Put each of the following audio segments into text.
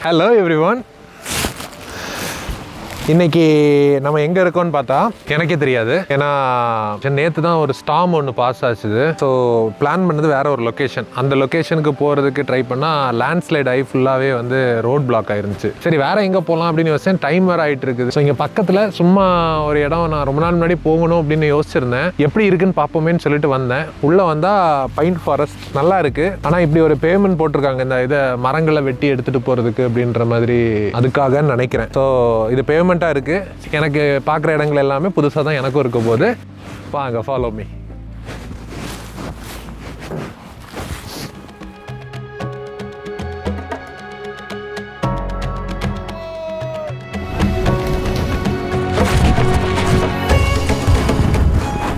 Hello everyone. இன்னைக்கு நம்ம எங்கே இருக்கோம்னு பார்த்தா எனக்கே தெரியாது. ஏன்னா நேற்று தான் ஒரு ஸ்டார்ம் ஒன்று பாஸ் ஆச்சுது. ஸோ பிளான் பண்ணது வேற ஒரு லொக்கேஷன். அந்த லொக்கேஷனுக்கு போகிறதுக்கு ட்ரை பண்ணால் லேண்ட்ஸ்லைட் ஆகி ஃபுல்லாகவே வந்து ரோட் பிளாக் ஆயிருந்துச்சு. சரி வேற எங்கே போகலாம் அப்படின்னு யோசிச்சேன். டைம் வேறு ஆகிட்டு இருக்குது. ஸோ இங்கே பக்கத்தில் சும்மா ஒரு இடம் நான் ரொம்ப நாள் முன்னாடி போகணும் அப்படின்னு யோசிச்சிருந்தேன். எப்படி இருக்குன்னு பார்ப்போமேன்னு சொல்லிட்டு வந்தேன். உள்ளே வந்தால் பைன் ஃபாரஸ்ட் நல்லா இருக்குது. ஆனால் இப்படி ஒரு பேமெண்ட் போட்டிருக்காங்க இந்த இதை மரங்களை வெட்டி எடுத்துகிட்டு போகிறதுக்கு அப்படின்ற மாதிரி. அதுக்காக நினைக்கிறேன். ஸோ இது பேமெண்ட் இருக்கு. எனக்கு பார்க்குற இடங்கள் எல்லாமே புதுசாக தான் எனக்கும் இருக்க போது. வாங்க ஃபாலோ மீ.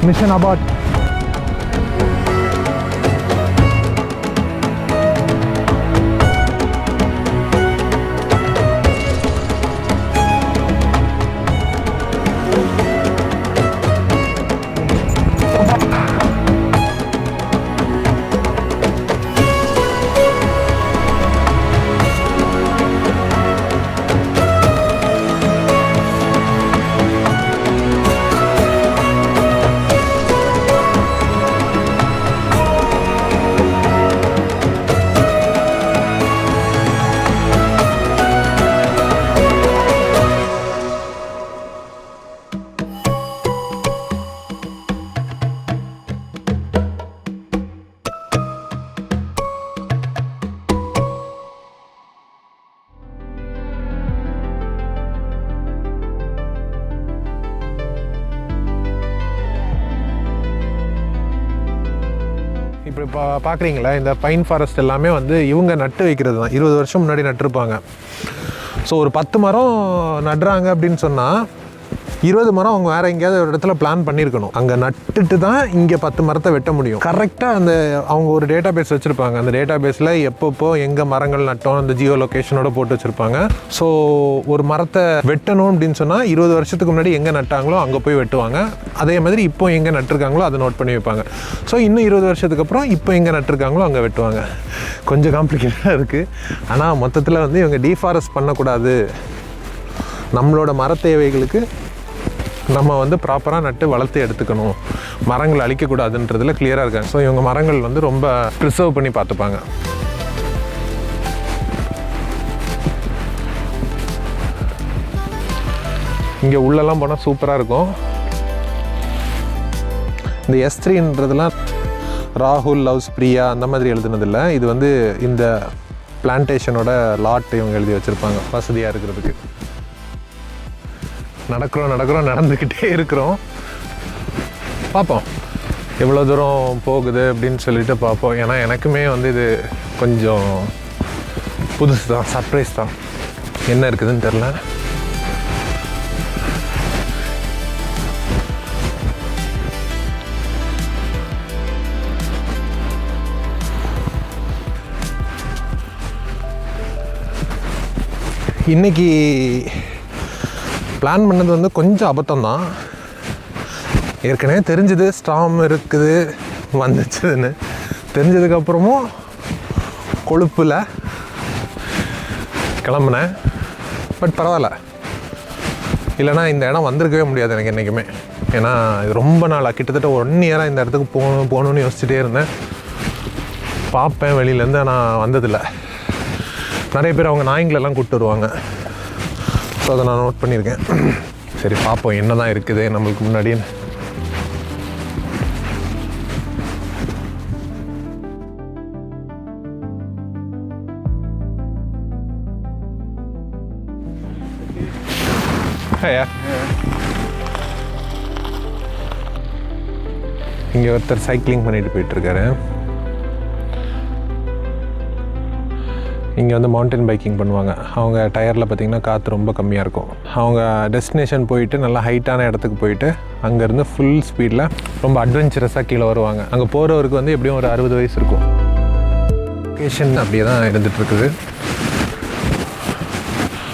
Mission abort. இப்படி பார்க்குறீங்களா, இந்த பைன் ஃபாரஸ்ட் எல்லாமே வந்து இவங்க நட்டு வைக்கிறது தான். 20 வருஷம் முன்னாடி நட்டுருப்பாங்க. ஸோ ஒரு 10 மரம் நடுறாங்க அப்படின்னு சொன்னால் 20 மரம் அவங்க வேறு எங்கேயாவது ஒரு இடத்துல பிளான் பண்ணியிருக்கணும். அங்கே நட்டுட்டு தான் இங்கே 10 மரத்தை வெட்ட முடியும். கரெக்டாக அந்த அவங்க ஒரு டேட்டா பேஸ் வச்சுருப்பாங்க. அந்த டேட்டா பேஸில் எப்பப்போ எங்கே மரங்கள் நட்டோம் அந்த ஜியோ லொக்கேஷனோட போட்டு வச்சுருப்பாங்க. ஸோ ஒரு மரத்தை வெட்டணும் அப்படின்னு சொன்னால் 20 வருஷத்துக்கு முன்னாடி எங்கே நட்டாங்களோ அங்கே போய் வெட்டுவாங்க. அதே மாதிரி இப்போ எங்கே நட்டுருக்காங்களோ அதை நோட் பண்ணி வைப்பாங்க. ஸோ இன்னும் 20 வருஷத்துக்கு அப்புறம் இப்போ எங்கே நட்டுருக்காங்களோ அங்கே வெட்டுவாங்க. கொஞ்சம் காம்ப்ளிகேட்டாக இருக்குது. ஆனால் மொத்தத்தில் வந்து இவங்க டீஃபாரஸ்ட் பண்ணக்கூடாது, நம்மளோட மர தேவைகளுக்கு நம்ம வந்து ப்ராப்பராக நட்டு வளர்த்து எடுத்துக்கணும், மரங்கள் அழிக்கக்கூடாதுன்றதுல கிளியராக இருக்காங்க. ஸோ இவங்க மரங்கள் வந்து ரொம்ப ப்ரிசர்வ் பண்ணி பார்த்துப்பாங்க. இங்கே உள்ளெல்லாம் போனால் சூப்பராக இருக்கும். இந்த S3ன்றதுலாம் ராகுல் லவ்ஸ் பிரியா அந்த மாதிரி எழுதுனதில்லை. இது வந்து இந்த பிளான்டேஷனோட லாட் இவங்க எழுதி வச்சுருப்பாங்க வசதியாக இருக்கிறதுக்கு. நடக்கிறோம் நடந்துக்கிட்டே இருக்கிறோம். பார்ப்போம் எவ்வளோ தூரம் போகுது அப்படின்னு சொல்லிட்டு பார்ப்போம். ஏன்னா எனக்குமே வந்து இது கொஞ்சம் புதுசு தான், சர்ப்ரைஸ் தான். என்ன இருக்குதுன்னு தெரில. இன்னைக்கு பிளான் பண்ணது வந்து கொஞ்சம் அபத்தம் தான். ஏற்கனவே தெரிஞ்சது ஸ்டார்ம் இருக்குது வந்துச்சுன்னு. தெரிஞ்சதுக்கப்புறமும் கொழுப்பில் கிளம்புனேன். பட் பரவாயில்ல, இல்லைனா இந்த இடம் வந்திருக்கவே முடியாது எனக்கு என்றைக்குமே. ஏன்னா இது ரொம்ப நாளாக கிட்டத்தட்ட 1 இயராக இந்த இடத்துக்கு போகணுன்னு யோசிச்சுட்டே இருந்தேன். பார்ப்பேன் வெளியிலேருந்து. நான் வந்ததில்லை. நிறைய பேர் அவங்க நாய்ங்களெல்லாம் கூப்பிட்டு வருவாங்க. ஸோ அதை நான் நோட் பண்ணியிருக்கேன். சரி பார்ப்போம் என்ன தான் இருக்குது நம்மளுக்கு முன்னாடியே. இங்கே ஒருத்தர் சைக்கிளிங் பண்ணிட்டு போயிட்டுருக்காரு. இங்கே வந்து மவுண்டன் பைக்கிங் பண்ணுவாங்க. அவங்க டயரில் பார்த்திங்கன்னா காற்று ரொம்ப கம்மியாக இருக்கும். அவங்க டெஸ்டினேஷன் போயிட்டு நல்லா ஹைட்டான இடத்துக்கு போயிட்டு அங்கேருந்து ஃபுல் ஸ்பீடில் ரொம்ப அட்வென்ச்சரஸாக கீழே வருவாங்க. அங்கே போகிறவருக்கு வந்து எப்படியும் ஒரு 60 வயசு இருக்கும். லொக்கேஷன் அப்படியே தான் இருந்துகிட்ருக்குது.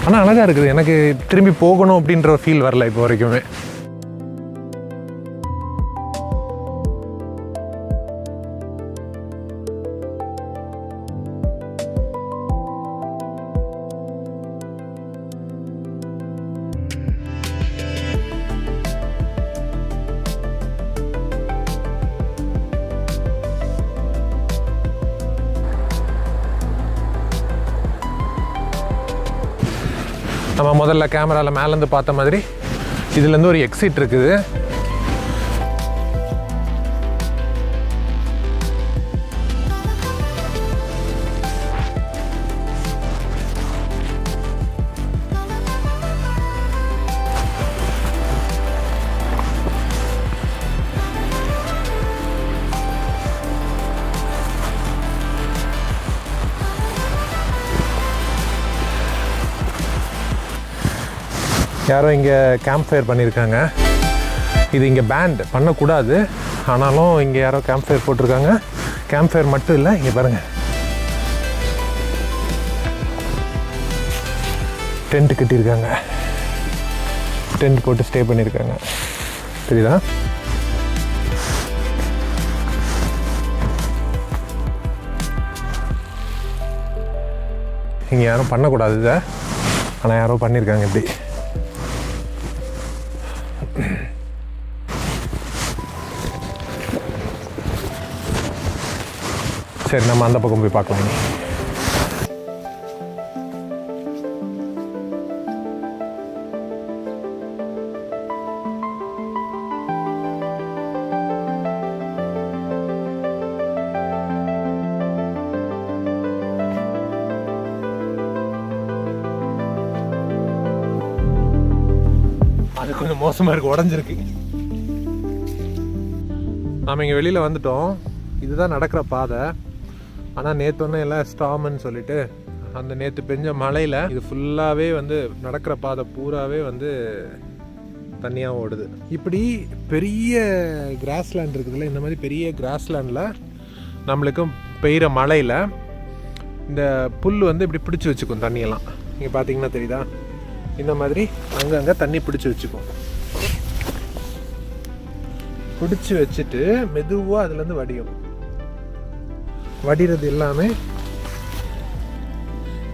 ஆனால் அழகாக இருக்குது. எனக்கு திரும்பி போகணும் அப்படின்ற ஃபீல் வரல இப்போ வரைக்குமே. நம்ம முதல்ல கேமராவில் மேலேருந்து பார்த்த மாதிரி இதுலேருந்து ஒரு எக்ஸிட் இருக்குது. யாரோ இங்கே கேம்ப் ஃபயர் பண்ணியிருக்காங்க. இது இங்கே பேண்ட் பண்ணக்கூடாது, ஆனாலும் இங்கே யாரோ கேம்ப் ஃபயர் போட்டிருக்காங்க. கேம்ப் ஃபயர் மட்டும் இல்லை, இங்கே பாருங்கள் டென்ட் கட்டியிருக்காங்க. டென்ட் போட்டு ஸ்டே பண்ணியிருக்காங்க. தெரியுதா? இங்கே யாரும் பண்ணக்கூடாது இதை, ஆனால் யாரோ பண்ணியிருக்காங்க இப்படி. சரி, நம்ம அந்த பக்கம் போய் பார்க்கலாம். அது கொஞ்சம் மோசமாக இருக்குது, உடஞ்சிருக்கு. நாம் இங்கே வெளியில் வந்துட்டோம். இதுதான் நடக்கிற பாதை. ஆனால் நேற்று ஒன்று எல்லாம் ஸ்டாம்னு சொல்லிட்டு அந்த நேற்று பெஞ்ச மழையில் இது ஃபுல்லாகவே வந்து நடக்கிற பாதை பூராவே வந்து தண்ணியாக ஓடுது. இப்படி பெரிய கிராஸ்லேண்ட் இருக்குதுல்ல, இந்த மாதிரி பெரிய கிராஸ்லேண்டில் நம்மளுக்கும் பெய்கிற மழையில் இந்த புல் வந்து இப்படி பிடிச்சி வச்சுக்கும் தண்ணியெல்லாம். இங்கே பார்த்தீங்கன்னா தெரியுதா, இந்த மாதிரி அங்கங்கே தண்ணி பிடிச்சி வச்சுக்கும். பிடிச்சி வச்சுட்டு மெதுவாக அதுலேருந்து வடியும். வடிகிறது எல்லாமே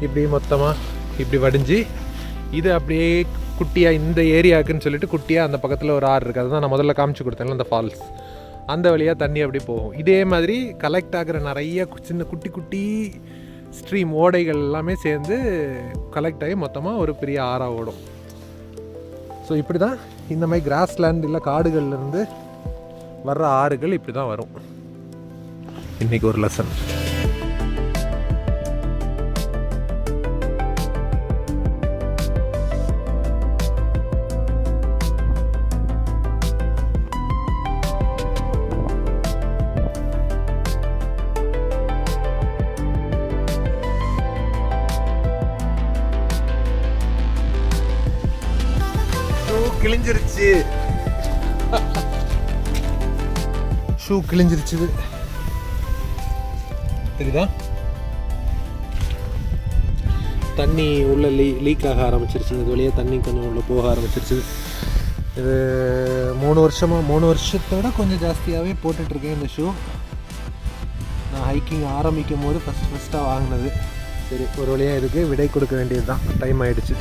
இப்படி மொத்தமாக இப்படி வடிஞ்சு இது அப்படியே குட்டியாக இந்த ஏரியாவுக்குன்னு சொல்லிட்டு குட்டியாக அந்த பக்கத்தில் ஒரு ஆறு இருக்குது. அதுதான் நான் முதல்ல காமிச்சு கொடுத்தேன்ல, அந்த ஃபால்ஸ். அந்த வழியாக தண்ணி அப்படி போகும். இதே மாதிரி கலெக்ட் ஆகிற நிறைய சின்ன குட்டி குட்டி ஸ்ட்ரீம் ஓடைகள் எல்லாமே சேர்ந்து கலெக்ட் ஆகி மொத்தமாக ஒரு பெரிய ஆறாக ஓடும். ஸோ இப்படி தான் இந்த மாதிரி கிராஸ்லேண்ட் இல்லை காடுகள்லேருந்து வர்ற ஆறுகள் இப்படி தான் வரும். இன்னைக்கு ஒரு லெசன். கிழிஞ்சிருச்சு, ஷூ கிழிஞ்சிருச்சு. தெரியுதா, தண்ணி உள்ள லீக் ஆக ஆரம்பிச்சிருச்சு. இது வழியாக தண்ணி கொஞ்சம் உள்ளே போக ஆரம்பிச்சிருச்சு. இது 3 வருஷத்தோட கொஞ்சம் ஜாஸ்தியாகவே போட்டுட்ருக்கேன் இந்த ஷூ. நான் ஹைக்கிங் ஆரம்பிக்கும் போது ஃபஸ்ட்டாக வாங்கினது. சரி, ஒரு வழியாக இதுக்கு விடை கொடுக்க வேண்டியது தான், டைம் ஆகிடுச்சு.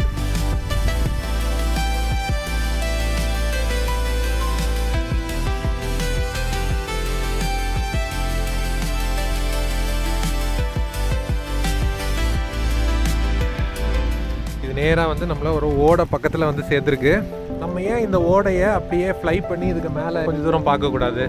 நேராக வந்து நம்மள ஒரு ஓடை பக்கத்தில் வந்து சேர்ந்துருக்கு. நம்ம ஏன் இந்த ஓடையை அப்படியே ஃப்ளை பண்ணி இதுக்கு மேலே கொஞ்சம் தூரம் பார்க்கக்கூடாது?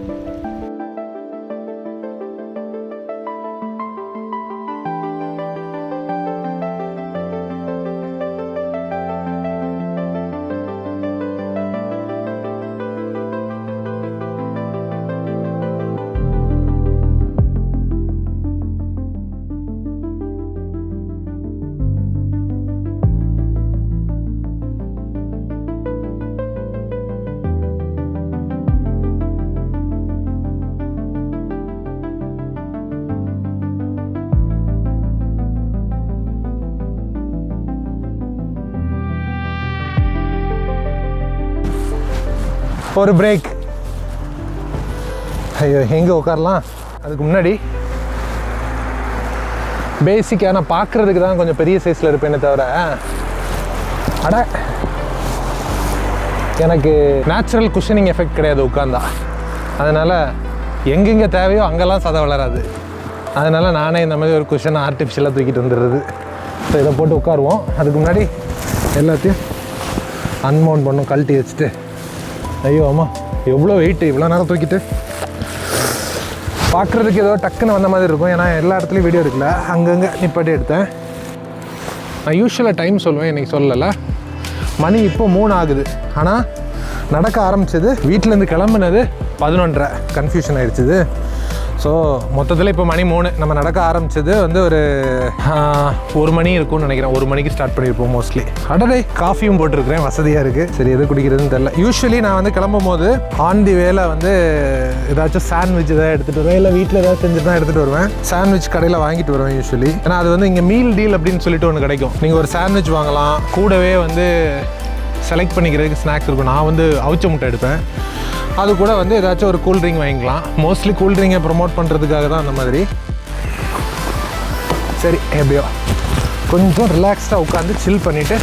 ஒரு பிரேக். ஐயோ, எங்கே உட்காரலாம்? அதுக்கு முன்னாடி பேசிக்காக நான் பார்க்குறதுக்கு தான் கொஞ்சம் பெரிய சைஸில் இருப்பேனே தவிர, அட எனக்கு நேச்சுரல் குஷனிங் எஃபெக்ட் கிடையாது உட்காந்தா. அதனால் எங்கெங்கே தேவையோ அங்கெல்லாம் சதை வளராது. அதனால் நானே இந்த மாதிரி ஒரு குஷன் ஆர்டிஃபிஷியலாக தூக்கிட்டு வந்துடுறது. ஸோ இதை போட்டு உட்காருவோம். அதுக்கு முன்னாடி எல்லாத்தையும் அன்மவுண்ட் பண்ணும், கழட்டி வச்சுட்டு. ஐயோ ஆமாம், எவ்வளோ வெயிட்டு இவ்வளோ நேரம் தூக்கிட்டு. பார்க்குறதுக்கு ஏதோ டக்குன்னு வந்த மாதிரி இருக்கும், ஏன்னா எல்லா இடத்துலையும் வீடியோ எடுக்கல, அங்கங்கே நிப்பாட்டி எடுத்தேன். நான் யூஸ்வலாக டைம் சொல்லுவேன், இன்றைக்கி சொல்லலை. மணி இப்போ 3 ஆகுது. ஆனால் நடக்க ஆரம்பித்தது, வீட்டிலேருந்து கிளம்புனது 11:30. கன்ஃபியூஷன் ஆகிடுச்சிது. ஸோ மொத்தத்தில் இப்போ மணி 3. நம்ம நடக்க ஆரம்பித்தது வந்து ஒரு 1 மணி இருக்கும்னு நினைக்கிறேன். 1 மணிக்கு ஸ்டார்ட் பண்ணியிருப்போம் மோஸ்ட்லி. அடடே, காஃபியும் போட்டிருக்கிறேன், வசதியாக இருக்குது. சரி, எது குடிக்கிறதுன்னு தெரில. யூஸ்வலி நான் வந்து கிளம்பும் போது ஆன் தி வேல வந்து ஏதாச்சும் சாண்ட்விச் ஏதாவது எடுத்துகிட்டு வருவேன், இல்லை வீட்டில் ஏதாவது செஞ்சுட்டு தான் எடுத்துகிட்டு வருவேன். சாண்ட்விச் கடையில் வாங்கிட்டு வருவேன் யூஸ்வலி. ஏன்னா அது வந்து இங்கே மீல் டீல் அப்படின்னு சொல்லிட்டு ஒன்று கிடைக்கும். நீங்கள் ஒரு சாண்ட்விச் வாங்கலாம், கூடவே வந்து செலக்ட் பண்ணிக்கிறதுக்கு ஸ்நாக்ஸ் இருக்கும். நான் வந்து அவிச்ச முட்டை எடுப்பேன், அது கூட வந்து ஏதாச்சும் ஒரு கூல்ட்ரிங்க் வாங்கிக்கலாம். மோஸ்ட்லி கூல்ட்ரிங்கை ப்ரொமோட் பண்ணுறதுக்காக தான் அந்த மாதிரி. சரி, எப்படியோ கொஞ்சம் ரிலாக்ஸ்டாக உட்காந்து சில் பண்ணிவிட்டு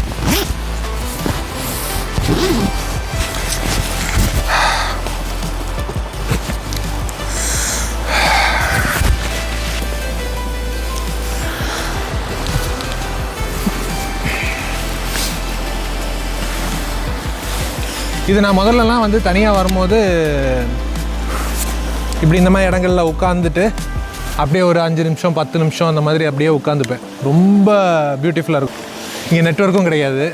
இது நான் முதல்லலாம் வந்து தனியாக வரும்போது இப்படி இந்த மாதிரி இடங்களில் உட்காந்துட்டு அப்படியே ஒரு 5 நிமிஷம் 10 நிமிஷம் அந்த மாதிரி அப்படியே உட்காந்துப்பேன். ரொம்ப பியூட்டிஃபுல்லாக இருக்கும். இங்கே நெட்வொர்க்கும் கிடையாது.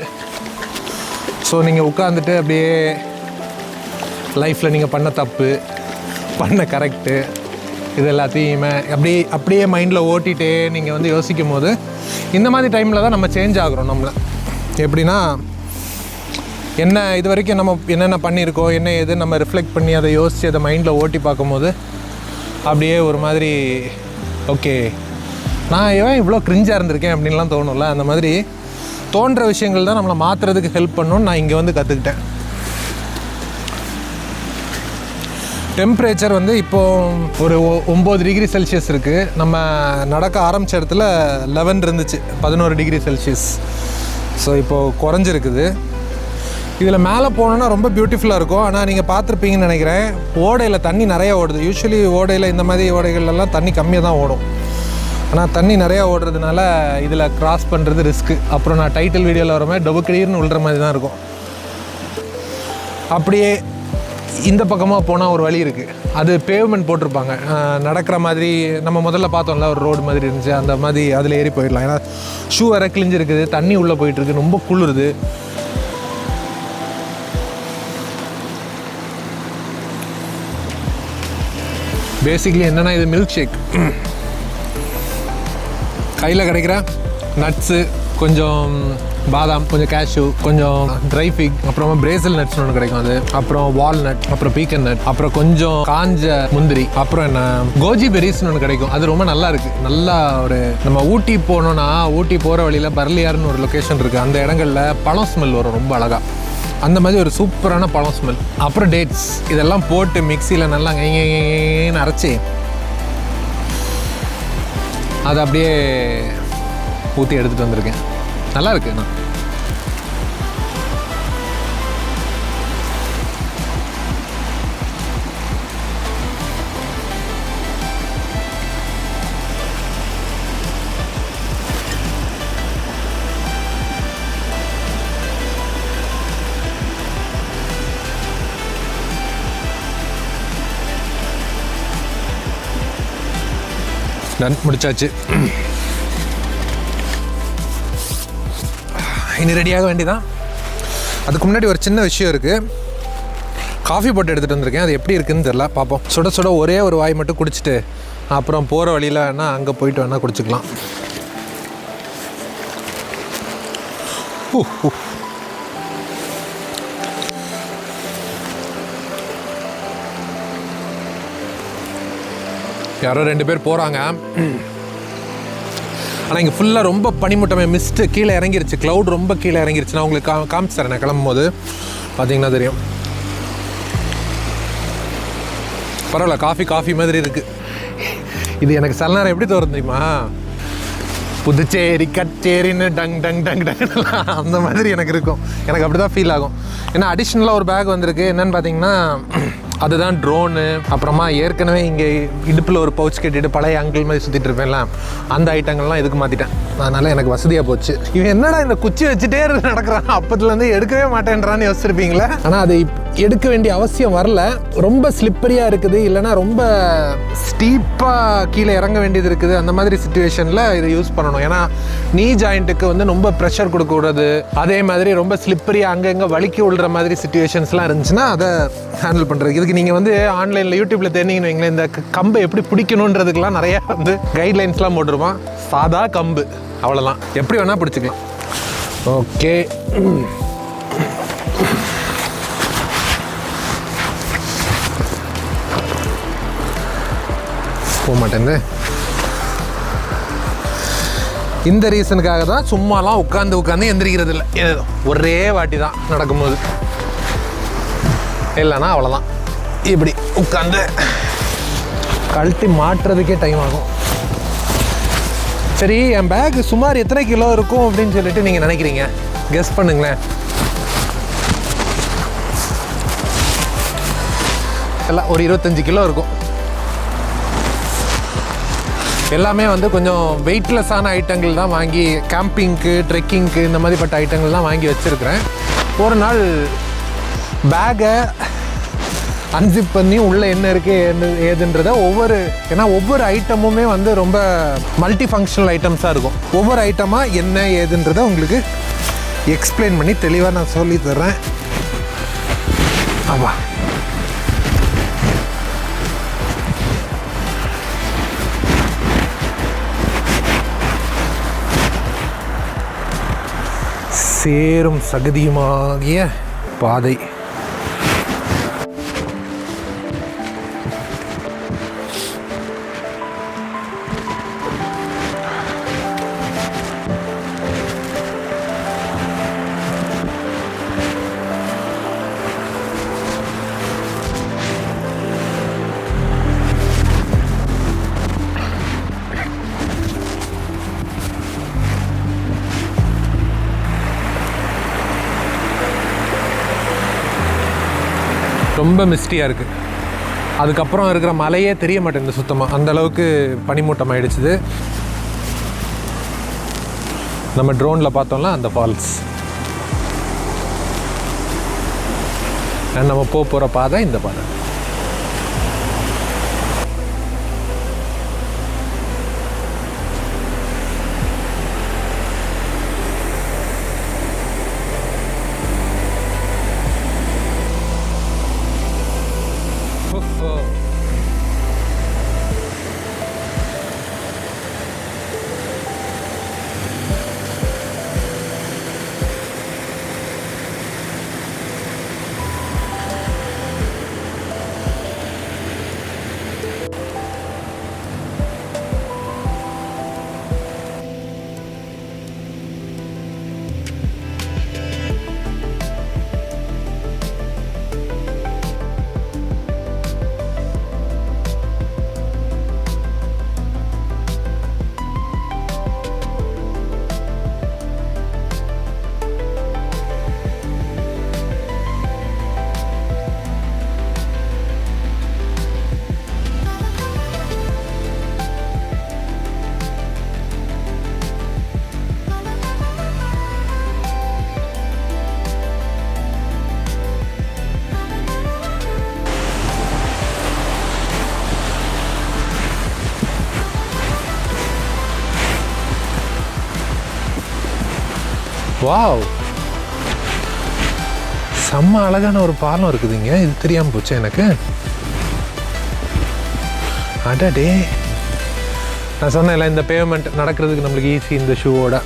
ஸோ நீங்கள் உட்காந்துட்டு அப்படியே லைஃப்பில் நீங்கள் பண்ண தப்பு, பண்ண கரெக்டு, இது எல்லாத்தையுமே அப்படியே மைண்டில் ஓட்டிகிட்டே நீங்கள் வந்து யோசிக்கும் போது இந்த மாதிரி டைமில் தான் நம்ம சேஞ்ச் ஆகுறோம். நம்மளை எப்படின்னா, என்ன இது வரைக்கும் நம்ம என்னென்ன பண்ணியிருக்கோம், என்ன எது நம்ம ரிஃப்ளெக்ட் பண்ணி அதை யோசித்து அதை மைண்டில் ஓட்டி பார்க்கும்போது அப்படியே ஒரு மாதிரி ஓகே, நான் ஏன் இவ்வளோ க்ரிஞ்சாக இருந்திருக்கேன் அப்படின்லாம் தோணும்ல. அந்த மாதிரி தோன்ற விஷயங்கள் தான் நம்மளை மாற்றுறதுக்கு ஹெல்ப் பண்ணணும்னு நான் இங்கே வந்து கற்றுக்கிட்டேன். டெம்பரேச்சர் வந்து இப்போது ஒரு 9 டிகிரி செல்சியஸ் இருக்குது. நம்ம நடக்க ஆரம்பித்த இடத்துல 11 இருந்துச்சு, 11 டிகிரி செல்சியஸ். ஸோ இப்போது குறைஞ்சிருக்குது. இதில் மேலே போனோன்னா ரொம்ப பியூட்டிஃபுல்லாக இருக்கும். ஆனால் நீங்கள் பார்த்துருப்பீங்கன்னு நினைக்கிறேன், ஓடையில் தண்ணி நிறையா ஓடுது. யூஸ்வலி ஓடையில் இந்த மாதிரி ஓடைகள்லாம் தண்ணி கம்மியாக தான் ஓடும். ஆனால் தண்ணி நிறையா ஓடுறதுனால இதில் கிராஸ் பண்ணுறது ரிஸ்க்கு. அப்புறம் நான் டைட்டில் வீடியோவில் வர மாதிரி டொபுக்கிடீர்னு விழுற மாதிரி தான் இருக்கும். அப்படியே இந்த பக்கமாக போனால் ஒரு வழி இருக்குது, அது பேவ்மெண்ட் போட்டிருப்பாங்க. நடக்கிற மாதிரி நம்ம முதல்ல பார்த்தோம்ல, ஒரு ரோடு மாதிரி இருந்துச்சு, அந்த மாதிரி அதில் ஏறி போயிடலாம். ஏன்னா ஷூ வர கிழிஞ்சிருக்குது, தண்ணி உள்ளே போயிட்டுருக்கு, ரொம்ப குளிருது. பேசிக்லி என்னென்னா, இது மில்க் ஷேக். கையில் கிடைக்கிற நட்ஸு, கொஞ்சம் பாதாம், கொஞ்சம் கேஷ்யூ, கொஞ்சம் ட்ரை ஃபிக், அப்புறமா பிரேசில் நட்ஸ்னு ஒன்று கிடைக்கும், அது அப்புறம் வால்நட், அப்புறம் பீக்கன் நட், அப்புறம் கொஞ்சம் காஞ்ச முந்திரி, அப்புறம் என்ன கோஜி பெரிஸ்னு ஒன்று கிடைக்கும். அது ரொம்ப நல்லா இருக்குது. நல்லா ஒரு நம்ம ஊட்டி போனோன்னா, ஊட்டி போகிற வழியில் பர்லியார்னு ஒரு லொக்கேஷன் இருக்குது. அந்த இடங்களில் பழம் ஸ்மெல் வரும் ரொம்ப அழகாக. அந்த மாதிரி ஒரு சூப்பரான பழம் ஸ்மெல். அப்புறம் டேட்ஸ், இதெல்லாம் போட்டு மிக்சியில் நல்லா அரைச்சி அதை அப்படியே ஊற்றி எடுத்துகிட்டு வந்திருக்கேன். நல்லா இருக்கு. நான் டன் முடிச்சாச்சு. இனி ரெடியாக வேண்டியதான். அதுக்கு முன்னாடி ஒரு சின்ன விஷயம் இருக்குது. காஃபி போட்டு எடுத்துகிட்டு வந்திருக்கேன், அது எப்படி இருக்குதுன்னு தெரில, பார்ப்போம். சுட சுட ஒரே ஒரு வாய் மட்டும் குடிச்சிட்டு அப்புறம் போகிற வழியில் வேணால் அங்கே போயிட்டு வேணால் குடிச்சிக்கலாம். யாரோ 2 பேர் போகிறாங்க. ஆனால் இங்கே ஃபுல்லாக ரொம்ப பனிமூட்டமே, மிஸ்ட்டு கீழே இறங்கிருச்சு, க்ளவுட் ரொம்ப கீழே இறங்கிருச்சு. நான் உங்களுக்கு காமிச்சு தரேன். நான் கிளம்பும் போது பார்த்தீங்கன்னா தெரியும். பரவாயில்ல, காஃபி மாதிரி இருக்குது. இது எனக்கு சில நேரம் எப்படி தோறும் தெரியுமா, புதுச்சேரி கச்சேரின்னு டங் டங் டங் டங் அந்த மாதிரி எனக்கு இருக்கும். எனக்கு அப்படி தான் ஃபீல் ஆகும். ஏன்னா அடிஷ்னலாக ஒரு பேக் வந்திருக்கு. என்னென்னு பார்த்தீங்கன்னா அதுதான் ட்ரோனு. அப்புறமா ஏற்கனவே இங்கே இடுப்பில் ஒரு பவுச் கட்டிட்டு பழைய அங்கிள் மாதிரி சுற்றிட்டு இருப்பேன்ல, அந்த ஐட்டங்கள்லாம் இதுக்கு மாற்றிட்டேன். அதனால் எனக்கு வசதியாக போச்சு. இவன் என்னடா இந்த குச்சி வச்சுட்டே நடக்கிறான், அப்பத்துலேருந்து எடுக்கவே மாட்டேன்றான்னு யோசிச்சிருப்பீங்களே. ஆனால் அதை எடுக்க வேண்டிய அவசியம் வரல. ரொம்ப ஸ்லிப்பரியாக இருக்குது, இல்லைனா ரொம்ப ஸ்டீப்பாக கீழே இறங்க வேண்டியது இருக்குது. அந்த மாதிரி சுச்சுவேஷனில் இதை யூஸ் பண்ணணும். ஏன்னா நீ ஜாயிண்ட்டுக்கு வந்து ரொம்ப ப்ரெஷர் கொடுக்கக்கூடாது. அதே மாதிரி ரொம்ப ஸ்லிப்பரியாக அங்கங்கே வலிக்கி விழுற மாதிரி சுச்சுவேஷன்ஸ்லாம் இருந்துச்சுன்னா அதை ஹேண்டில் பண்ணுறது. இதுக்கு நீங்கள் வந்து ஆன்லைனில் யூடியூப்பில் தெரிஞ்சிங்கன்னு வைங்களேன், இந்த கம்பை எப்படி பிடிக்கணுன்றதுக்கெலாம் நிறையா வந்து கைட்லைன்ஸ்லாம் போட்டுருவான். சாதா கம்பு அவ்வளோதான், எப்படி வேணால் பிடிச்சிக்கலாம். ஓகே, போக மாட்டேன். இந்த ரீசனுக்காக தான் சும்மாலாம் உட்காந்து எந்திரிக்கிறது இல்லை. ஒரே வாட்டி தான் நடக்கும்போது, இல்லைன்னா அவ்வளோதான். இப்படி உட்காந்து கழட்டி மாட்டுறதுக்கே டைம் ஆகும். சரி, என் பேக் சுமார் எத்தனை கிலோ இருக்கும் அப்படின்னு சொல்லிட்டு நீங்கள் நினைக்கிறீங்க? கெஸ் பண்ணுங்களேன். எல்லாம் ஒரு 25 கிலோ இருக்கும். எல்லாமே வந்து கொஞ்சம் வெயிட்லெஸ்ஸான ஐட்டங்கள் தான் வாங்கி, கேம்பிங்க்கு, ட்ரெக்கிங்க்கு இந்த மாதிரிப்பட்ட ஐட்டங்கள் தான் வாங்கி வச்சுருக்கிறேன். ஒரு நாள் பேக்கை அன்சிப் பண்ணி உள்ளே என்ன இருக்குது ஏதுன்றதை ஏன்னா ஒவ்வொரு ஐட்டமுமே வந்து ரொம்ப மல்டி ஃபங்க்ஷனல் ஐட்டம்ஸாக இருக்கும். ஒவ்வொரு ஐட்டமாக என்ன ஏதுன்றதை உங்களுக்கு எக்ஸ்பிளைன் பண்ணி தெளிவாக நான் சொல்லி தர்றேன். ஆமாம், சேரும் சகதியுமாகிய பாதை. ரொம்ப மிஸ்டியாக இருக்குது. அதுக்கப்புறம் இருக்கிற மலையே தெரிய மாட்டேங்குது சுத்தமாக, அந்தளவுக்கு பனிமூட்டம் ஆகிடுச்சுது. நம்ம ட்ரோனில் பார்த்தோம்ல அந்த ஃபால்ஸ், நம்ம போகிற பாதை இந்த பாதை. வாவ், செம்ம அழகான ஒரு பாலம் இருக்குதுங்க. இது தெரியாமல் போச்சு எனக்கு. அடடே, நான் சொன்னேன்ல இந்த பேமெண்ட் நடக்கிறதுக்கு நம்மளுக்கு ஈஸி இந்த ஷூவோட.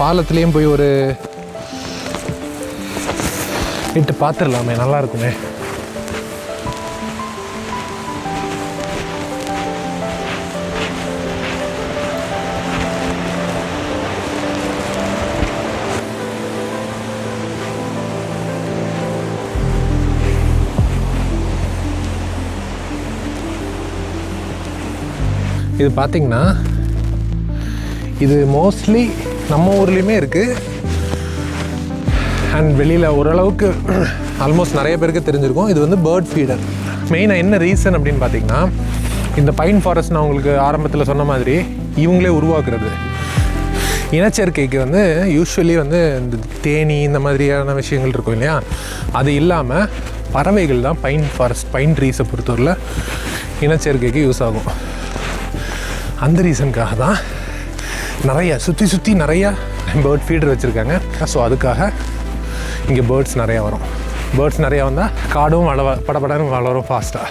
பாலத்துலேயும் போய் ஒரு இட்டு பார்த்துடலாமே, நல்லா இருக்குமே. இது பார்த்திங்கன்னா இது மோஸ்ட்லி நம்ம ஊர்லேயுமே இருக்குது. அண்ட் வெளியில் ஓரளவுக்கு ஆல்மோஸ்ட் நிறைய பேருக்கு தெரிஞ்சிருக்கும், இது வந்து பேர்ட் ஃபீடர். மெயினாக என்ன ரீசன் அப்படின்னு பார்த்தீங்கன்னா, இந்த பைன் ஃபாரஸ்ட் நான் உங்களுக்கு ஆரம்பத்தில் சொன்ன மாதிரி இவங்களே உருவாக்குறது. இனச்சேர்க்கைக்கு வந்து யூஸ்வலி வந்து இந்த தேனி இந்த மாதிரியான விஷயங்கள் இருக்கும் இல்லையா, அது இல்லாமல் பறவைகள் தான் பைன் ஃபாரஸ்ட் பைன் ட்ரீஸை பொறுத்தவரையில் இனச்சேர்க்கைக்கு யூஸ் ஆகும். அந்த ரீசனுக்காக தான் நிறைய சுற்றி நிறையா பேர்ட் ஃபீடர் வச்சுருக்காங்க. ஸோ அதுக்காக இங்கே பேர்ட்ஸ் நிறையா வரும். பேர்ட்ஸ் நிறையா வந்தால் காடும் படப்படன்னு வளரும் ஃபாஸ்ட்டாக.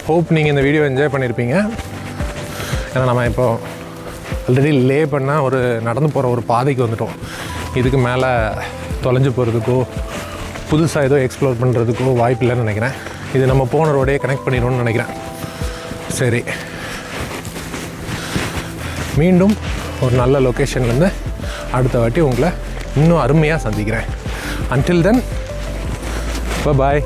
ஹோப் நீங்கள் இந்த வீடியோ என்ஜாய் பண்ணியிருப்பீங்க. ஏன்னா நம்ம இப்போ ஆல்ரெடி லே பண்ணால் ஒரு நடந்து போகிற ஒரு பாதைக்கு வந்துட்டோம். இதுக்கு மேலே தொலைஞ்சு போகிறதுக்கோ புதுசாக ஏதோ எக்ஸ்ப்ளோர் பண்ணுறதுக்கோ வாய்ப்பு இல்லைன்னு நினைக்கிறேன். இது நம்ம போன ரோடே கனெக்ட் பண்ணிடணும்னு நினைக்கிறேன். சரி, மீண்டும் ஒரு நல்ல லொக்கேஷன்லேருந்து அடுத்த வாட்டி உங்களை இன்னும் அருமையாக சந்திக்கிறேன். Until then, bye-bye.